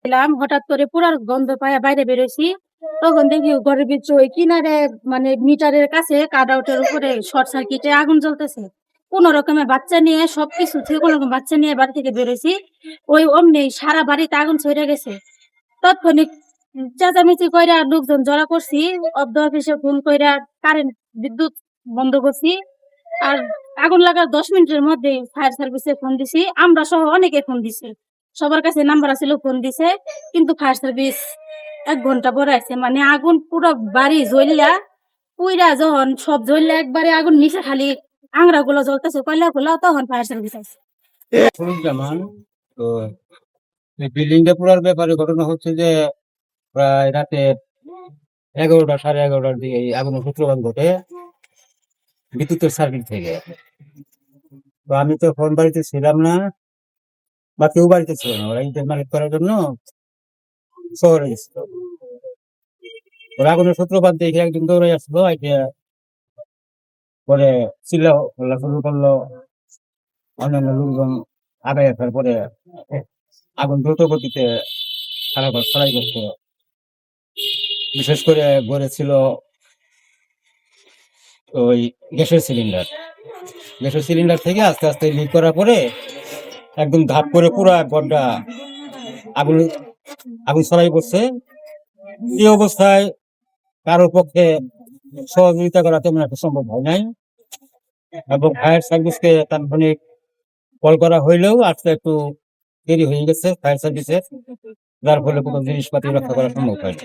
ছিলাম, হঠাৎ করে পুরার গন্ধ পায়ে বাইরে বেরোইছি। তখন দেখি ঘরের ভিতরে ওই কিনারে মানে মিটারের কাছে কাট আউটের উপরে শর্ট সার্কিটে আগুন জ্বলতেছে। কোন রকমে বাচ্চা নিয়ে সবকিছু থেকে কোন রকম বাচ্চা নিয়ে বাড়ি থেকে বেরোইছি। ওই অমনি সারা বাড়িতে আগুন ছড়ে গেছে। তাৎক্ষণিক চেঁচামেচি কইরা লোকজন জড়া করছি। অব্দ অফিসে ফোন কইরা কারেন্ট বিদ্যুৎ বন্ধ করছি। আর আগুন লাগার ১০ মিনিটের মধ্যেই ফায়ার সার্ভিসে ফোন দিছি। আমরা সহ অনেকে ফোন দিছি। সবার কাছে নাম্বার আছিল, ফোন দিছে। কিন্তু ফায়ার সার্ভিস ১ ঘন্টা পরে আইছে। মানে আগুন পুরো বাড়ি জ্বললা পুইরা যখন সব জ্বললা একবারে আগুন নিচে খালি আংড়াগুলো জ্বলতেছে কয়লাগুলো, তখন ফায়ার সার্ভিস আইছে। জামান তো বিল্ডিংটা পুরার ব্যাপারে ঘটনা হচ্ছে যে প্রায় রাতে ১১টা ১১:৩০ দিকে এই আগুনের সূত্রপাত ঘটে বিদ্যুতের সার্কিট থেকে। তো আমি তো ফোন বাড়িতে ছিলাম না বা কেউ বাড়িতে ছিল না, ওরা ইন্টার মার্কেট করার জন্য শহরে গেছিল। ওরা আগুনের সূত্রপাত দেখে একজন দৌড়ে আসলো, পরে চিল্লা শুরু করলো। অন্যান্য লোকজন আগায় আসার পরে আগুন দ্রুত গতিতে ছড়াই করছে। বিশেষ করে ঘরে ছিল ওই গ্যাসের সিলিন্ডার থেকে আস্তে আস্তে লিক করার পরে একদম ধাপ করে পুরো ঘরটা আগুন আগুন ছড়াই পড়ছে। এই অবস্থায় কারোর পক্ষে সহযোগিতা করা তেমন একটা সম্ভব হয় নাই, এবং ফায়ার সার্ভিসকে তাৎক্ষণিক কল করা হইলেও আসতে একটু দেরি হয়ে গেছে ফায়ার সার্ভিসের, যার ফলে কোনো জিনিসপাতি রক্ষা করা সম্ভব হয়নি।